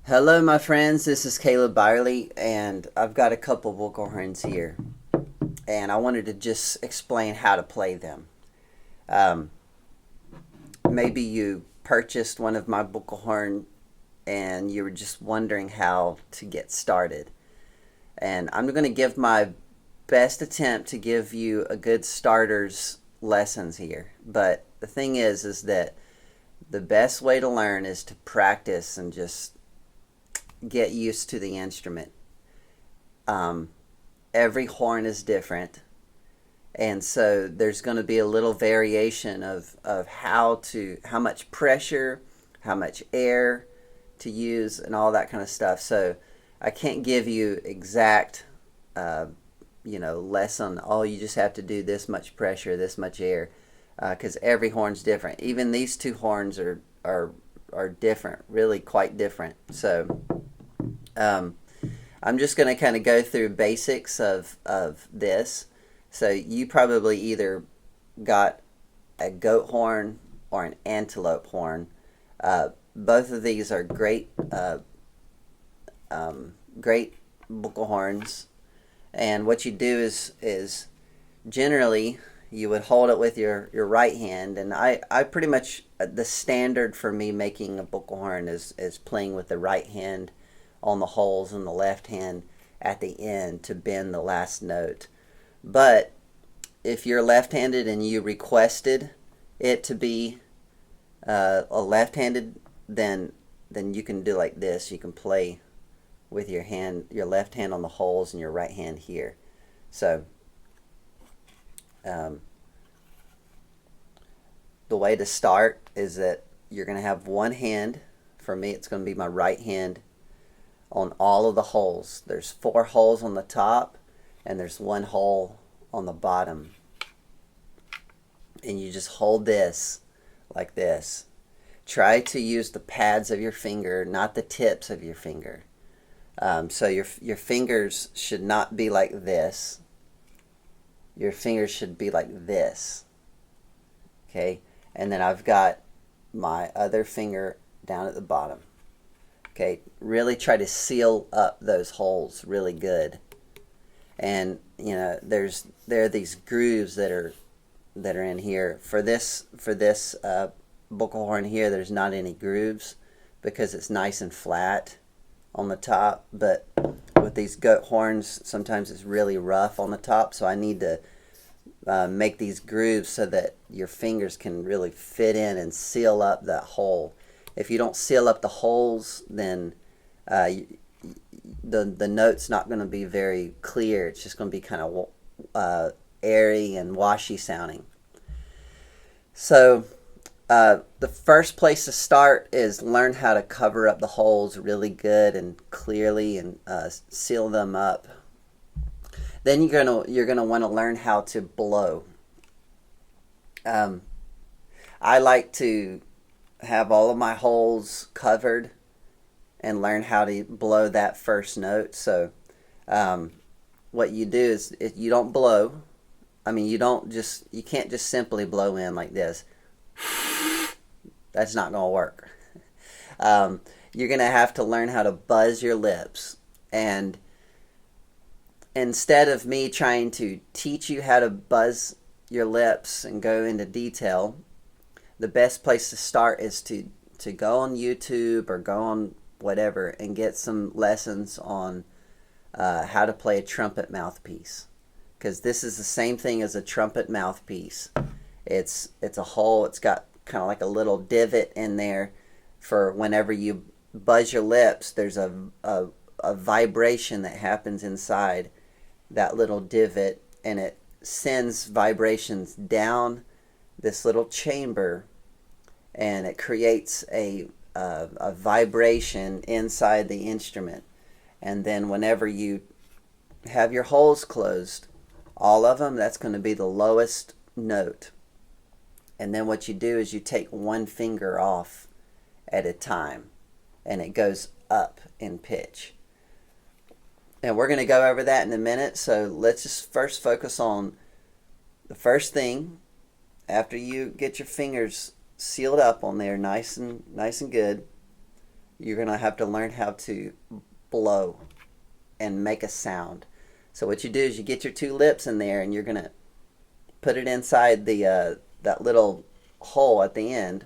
Hello, my friends. This is Caleb Byerly, and I've got a couple Bukkehorns here, and I wanted to just explain how to play them. Um, Maybe you purchased one of my Bukkehorn, and you were just wondering how to get started. And I'm going to give my best attempt to give you a good starter's lessons here. But the thing is that the best way to learn is to practice and just get used to the instrument. Um, every horn is different, and so there's going to be a little variation of how much pressure, how much air to use, and all that kind of stuff. So I can't give you exact uh, lesson. Oh, you just have to do this much pressure, this much air, because every horn's different. Even these two horns are different, really quite different. So um, I'm just going to kind of go through basics of this. So you probably either got a goat horn or an antelope horn. Both of these are great buccal horns. And what you do is generally you would hold it with your right hand. And I pretty much, the standard for me making a buccal horn is playing with the right hand on the holes and the left hand at the end to bend the last note. But if you're left-handed and you requested it to be a left-handed, then you can do like this. You can play with your left hand on the holes and your right hand here. So um, the way to start is that you're going to have one hand. For me, it's going to be my right hand on all of the holes. There's 4 holes on the top, and there's 1 hole on the bottom. And you just hold this like this. Try to use the pads of your finger, not the tips of your finger. So your fingers should not be like this. Your fingers should be like this. Okay? And then I've got my other finger down at the bottom. Okay? Really try to seal up those holes really good. And there are these grooves that are in here. For this buccal horn here, there's not any grooves because it's nice and flat on the top. But with these goat horns, sometimes it's really rough on the top, so I need to make these grooves so that your fingers can really fit in and seal up that hole. If you don't seal up the holes, then the note's not going to be very clear. It's just going to be kind of airy and washy sounding. So the first place to start is learn how to cover up the holes really good and clearly and seal them up. Then you're gonna want to learn how to blow. I like to have all of my holes covered and learn how to blow that first note. So what you do is, if you don't blow, you can't just simply blow in like this. That's not going to work. You're going to have to learn how to buzz your lips. And instead of me trying to teach you how to buzz your lips and go into detail, the best place to start is to go on YouTube or go on whatever and get some lessons on how to play a trumpet mouthpiece. Because this is the same thing as a trumpet mouthpiece. It's a hole. It's got kind of like a little divot in there for whenever you buzz your lips. There's a vibration that happens inside that little divot, and it sends vibrations down this little chamber, and it creates a vibration inside the instrument. And then whenever you have your holes closed, all of them, that's going to be the lowest note. And then what you do is you take one finger off at a time, and it goes up in pitch. And we're going to go over that in a minute, so let's just first focus on the first thing. After you get your fingers sealed up on there nice and good, you're going to have to learn how to blow and make a sound. So what you do is you get your two lips in there, and you're going to put it inside the that little hole at the end,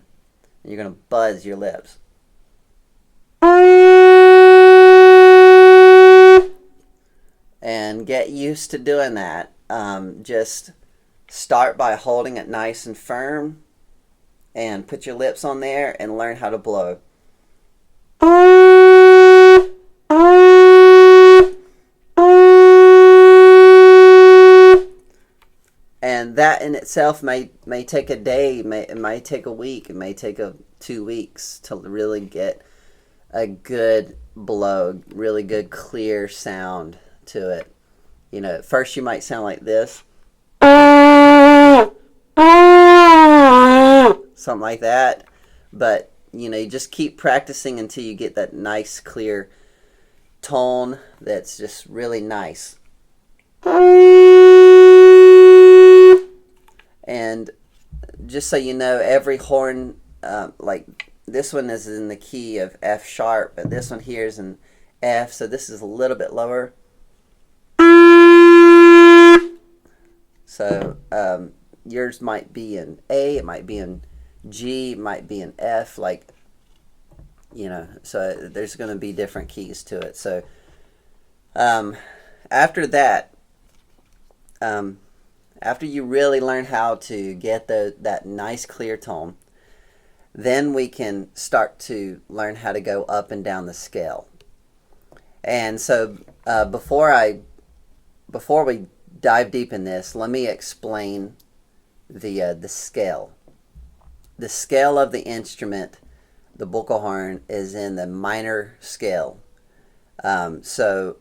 and you're going to buzz your lips. And get used to doing that. Just start by holding it nice and firm, and put your lips on there and learn how to blow. And that in itself may take a day, it may take a week, it may take 2 weeks to really get a good blow, really good clear sound to it. You know, at first you might sound like this, something like that, but you know, you just keep practicing until you get that nice clear tone that's just really nice. And just so you know, every horn, like this one is in the key of F sharp, but this one here is in F, so this is a little bit lower. So yours might be in A, it might be in G, it might be in F, like, you know, so there's going to be different keys to it. So after that, after you really learn how to get that nice clear tone, then we can start to learn how to go up and down the scale. And so before we dive deep in this, let me explain the scale. The scale of the instrument, the Bukkehorn, is in the minor scale. So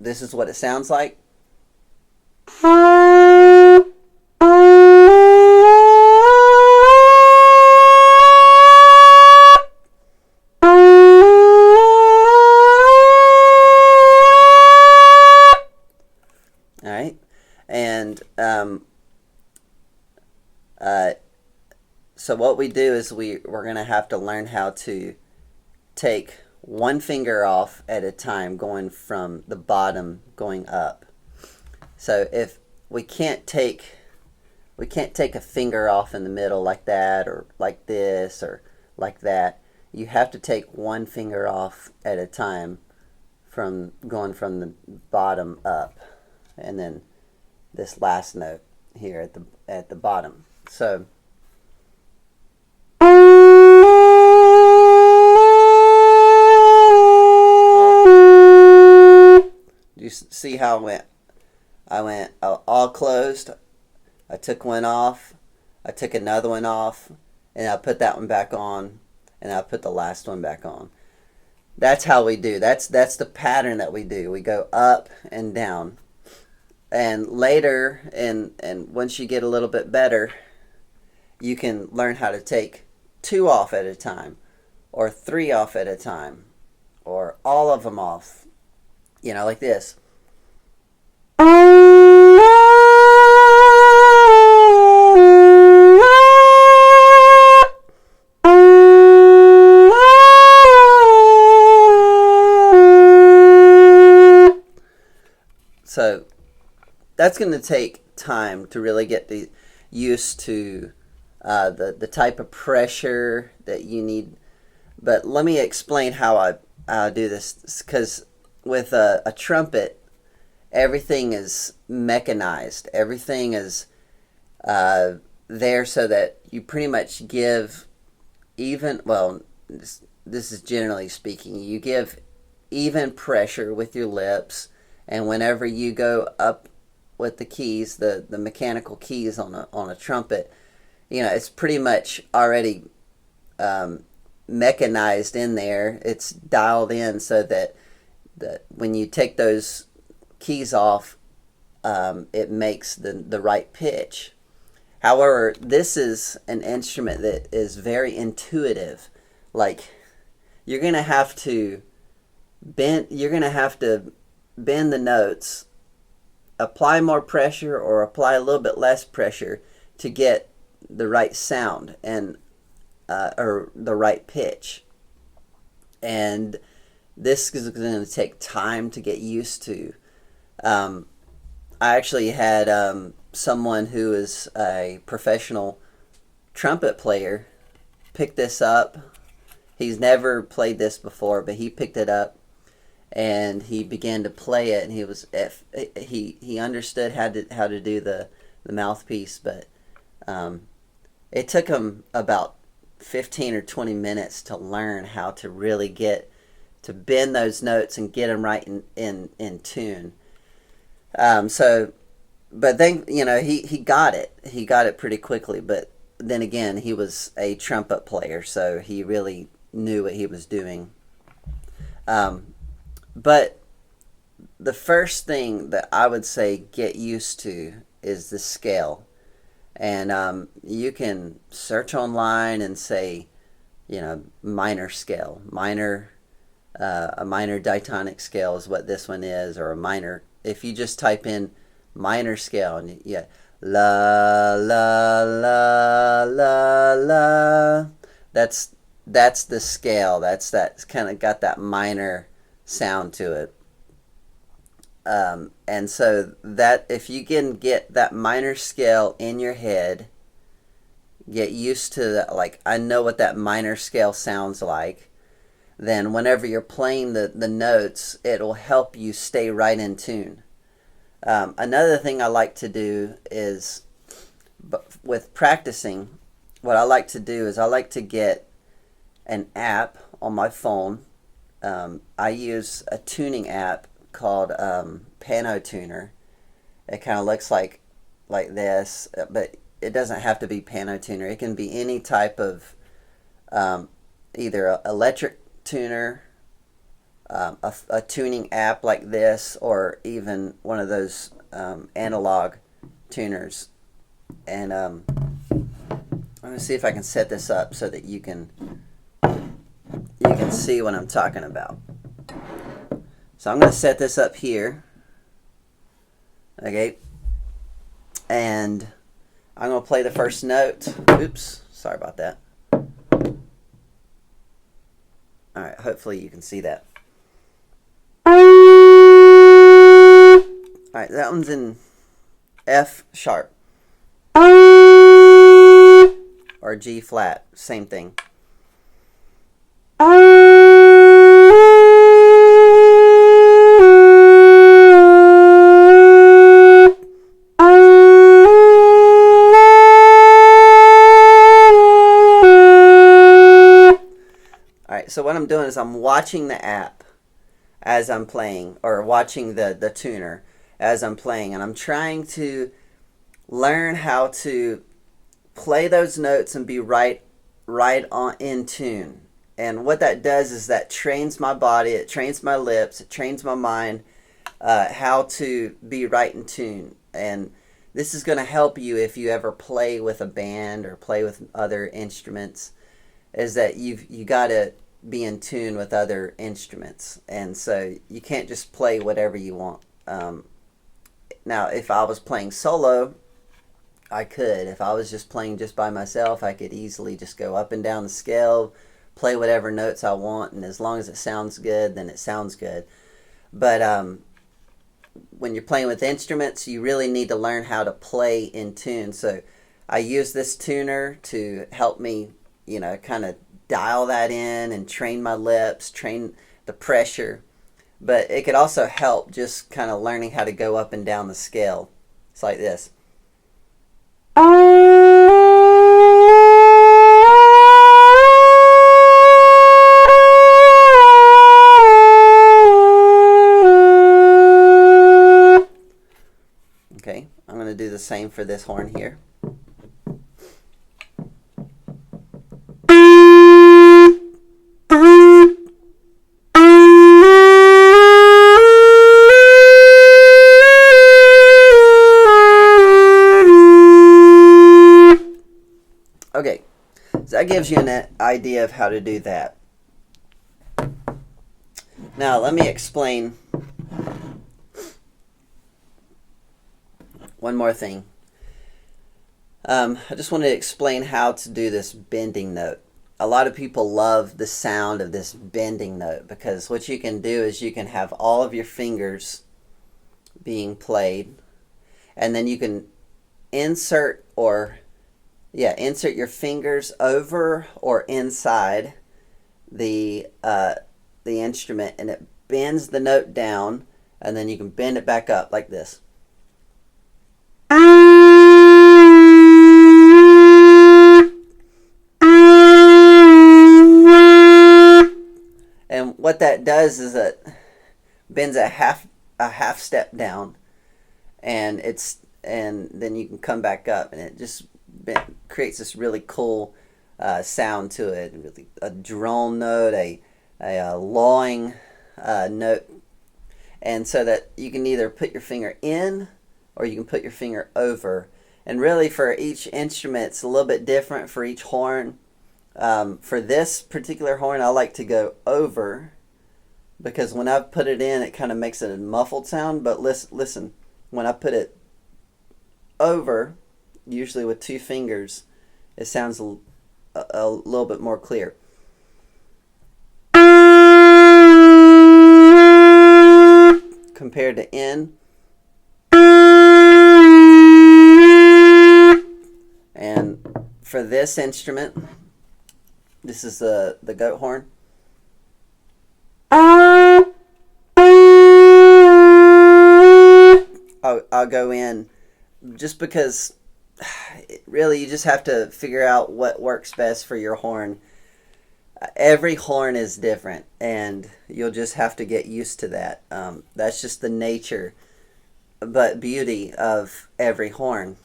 this is what it sounds like. Alright, and so what we do is we're going to have to learn how to take one finger off at a time, going from the bottom going up. So if we can't take a finger off in the middle like that, or like this, or like that. You have to take one finger off at a time, from going from the bottom up, and then this last note here at the bottom. So you see how I went all closed, I took one off, I took another one off, and I put that one back on, and I put the last one back on. That's how we do. That's the pattern that we do. We go up and down. And later, and once you get a little bit better, you can learn how to take 2 off at a time, or 3 off at a time, or all of them off. You know, like this. So that's going to take time to really get used to the type of pressure that you need. But let me explain how I do this, because with a trumpet, everything is mechanized. Everything is there so that you pretty much give even, well, this is generally speaking, you give even pressure with your lips. And whenever you go up with the keys, the mechanical keys on a trumpet, you know, it's pretty much already mechanized in there. It's dialed in so that when you take those keys off, it makes the right pitch. However, this is an instrument that is very intuitive. Like, you're gonna have to bend the notes, apply more pressure or apply a little bit less pressure to get the right sound. And or the right pitch. And this is going to take time to get used to. I actually had someone who is a professional trumpet player pick this up. He's never played this before, but he picked it up and he began to play it, and he understood how to do the mouthpiece, but it took him about 15 or 20 minutes to learn how to really get to bend those notes and get them right in tune. But then, he got it. He got it pretty quickly, but then again, he was a trumpet player, so he really knew what he was doing. But the first thing that I would say get used to is the scale. And you can search online and say, minor scale. A minor diatonic scale is what this one is, or a minor. If you just type in minor scale, and la la la la la, that's the scale. That's kind of got that minor sound to it. And so that if you can get that minor scale in your head, get used to that, like, I know what that minor scale sounds like, then whenever you're playing the notes, it'll help you stay right in tune. Another thing I like to do is, with practicing, what I like to do is I like to get an app on my phone. I use a tuning app called Piano Tuner. It kind of looks like this, but it doesn't have to be Piano Tuner. It can be any type of either a electric tuner, a tuning app like this, or even one of those analog tuners. And I'm going to see if I can set this up so that you can see what I'm talking about. So I'm going to set this up here. Okay. And I'm going to play the first note. Oops, sorry about that. Alright, hopefully you can see that. Alright, that one's in F sharp. Or G flat, same thing. So what I'm doing is I'm watching the app as I'm playing, or watching the tuner as I'm playing, and I'm trying to learn how to play those notes and be right on in tune. And what that does is that trains my body, it trains my lips, it trains my mind how to be right in tune. And this is going to help you if you ever play with a band or play with other instruments, is that you got to be in tune with other instruments, and so you can't just play whatever you want. Now, if I was playing solo, I could. If I was just playing just by myself, I could easily just go up and down the scale, play whatever notes I want, and as long as it sounds good, then it sounds good. But when you're playing with instruments, you really need to learn how to play in tune. So I use this tuner to help me, kind of dial that in and train my lips, train the pressure. But it could also help just kind of learning how to go up and down the scale. It's like this. Okay, I'm going to do the same for this horn here. Okay, so that gives you an idea of how to do that. Now, let me explain one more thing. I just wanted to explain how to do this bending note. a lot of people love the sound of this bending note, because what you can do is you can have all of your fingers being played, and then you can insert insert your fingers over or inside the instrument, and it bends the note down, and then you can bend it back up like this. And what that does is it bends a half step down, and then you can come back up, and it just creates this really cool sound to it. Really, a drone note, a lawing note, and so that you can either put your finger in or you can put your finger over. And really, for each instrument, it's a little bit different for each horn. For this particular horn, I like to go over, because when I put it in, it kind of makes it a muffled sound. But listen, when I put it over, usually with two fingers, it sounds a little bit more clear. Compared to in. And for this instrument, this is the goat horn. I'll go in, just because really you just have to figure out what works best for your horn. Every horn is different, and you'll just have to get used to that. That's just the nature, but beauty of every horn,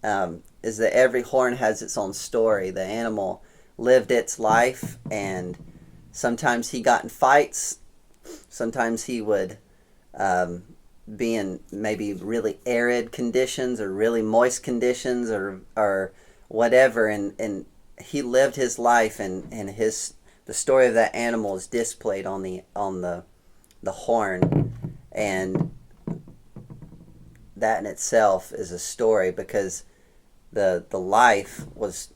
is that every horn has its own story. The animal lived its life, and sometimes he got in fights. Sometimes he would be in maybe really arid conditions or really moist conditions, or whatever, and he lived his life, and the story of that animal is displayed on the horn, and that in itself is a story, because the life was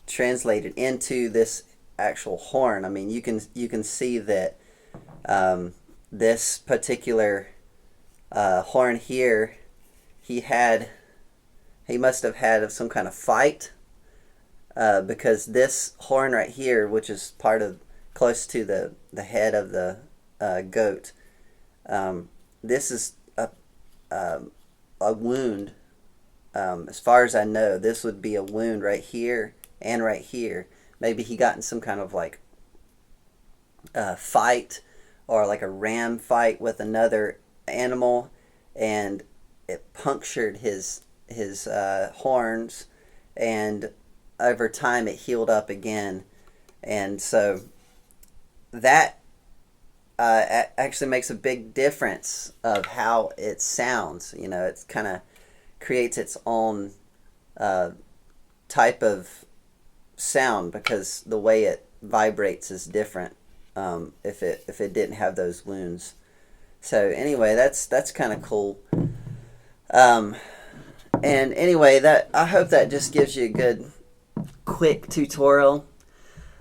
translated into this actual horn. I mean, you can see that this particular horn here, he must have had some kind of fight, because this horn right here, which is close to the head of the goat, this is a wound. As far as I know, this would be a wound right here and right here. Maybe he got in some kind of like fight, or like a ram fight with another animal, and it punctured his horns, and over time it healed up again. And so that actually makes a big difference of how it sounds. It's kind of creates its own type of sound, because the way it vibrates is different if it didn't have those wounds. So anyway, that's kind of cool. And anyway, I hope that just gives you a good quick tutorial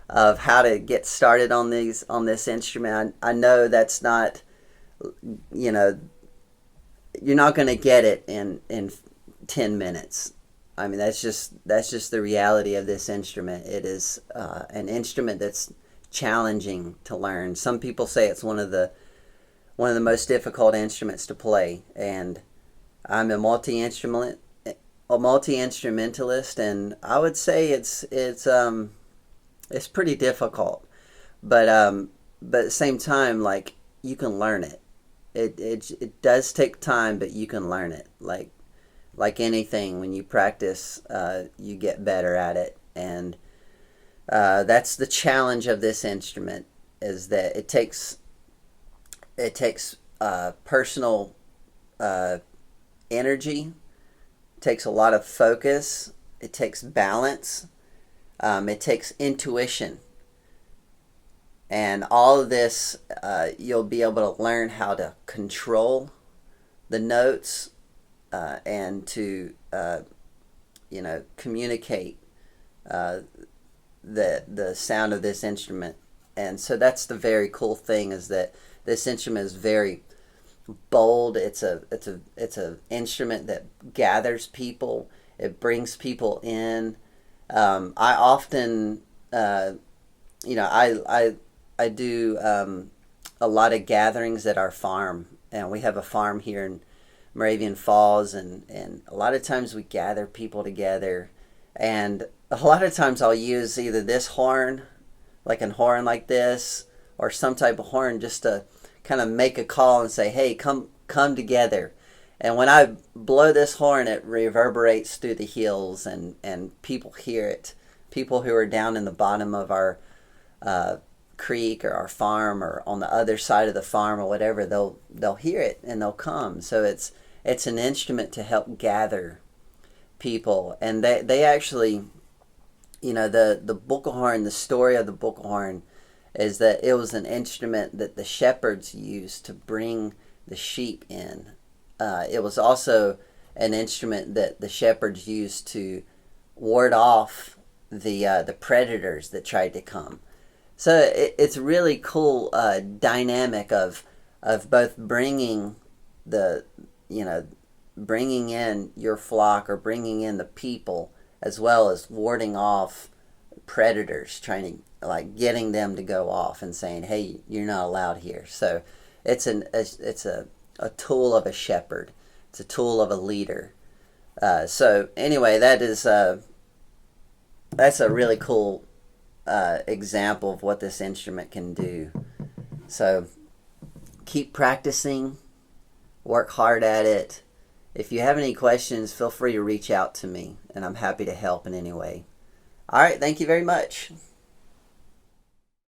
of how to get started on this instrument. I know that's not, you're not going to get it in 10 minutes. I mean, that's just the reality of this instrument. It is an instrument that's challenging to learn. Some people say it's one of the most difficult instruments to play, and I'm a multi-instrumentalist, and I would say it's pretty difficult, but at the same time, like, you can learn it. It does take time, but you can learn it. Like anything, when you practice, you get better at it, and that's the challenge of this instrument, is that it takes personal energy, it takes a lot of focus, it takes balance, it takes intuition, and all of this, you'll be able to learn how to control the notes, and to communicate the sound of this instrument. And so that's the very cool thing, is that this instrument is very bold. It's a instrument that gathers people. It brings people in. I often, I do a lot of gatherings at our farm, and we have a farm here in Moravian Falls, and a lot of times we gather people together, and a lot of times I'll use either this horn, like a horn like this, or some type of horn, just to kind of make a call and say, hey, come together. And when I blow this horn, it reverberates through the hills, and people hear it. People who are down in the bottom of our creek or our farm, or on the other side of the farm or whatever, they'll hear it and they'll come. So it's an instrument to help gather people. And they actually, the Bukkehorn, the story of the Bukkehorn is that it was an instrument that the shepherds used to bring the sheep in. It was also an instrument that the shepherds used to ward off the predators that tried to come. So it's really cool dynamic of both bringing bringing in your flock, or bringing in the people, as well as warding off predators, trying to, like, getting them to go off and saying, hey, you're not allowed here. So it's a tool of a shepherd. It's a tool of a leader. So anyway, that's a really cool example of what this instrument can do. So keep practicing, work hard at it. If you have any questions, feel free to reach out to me, and I'm happy to help in any way. All right, thank you very much.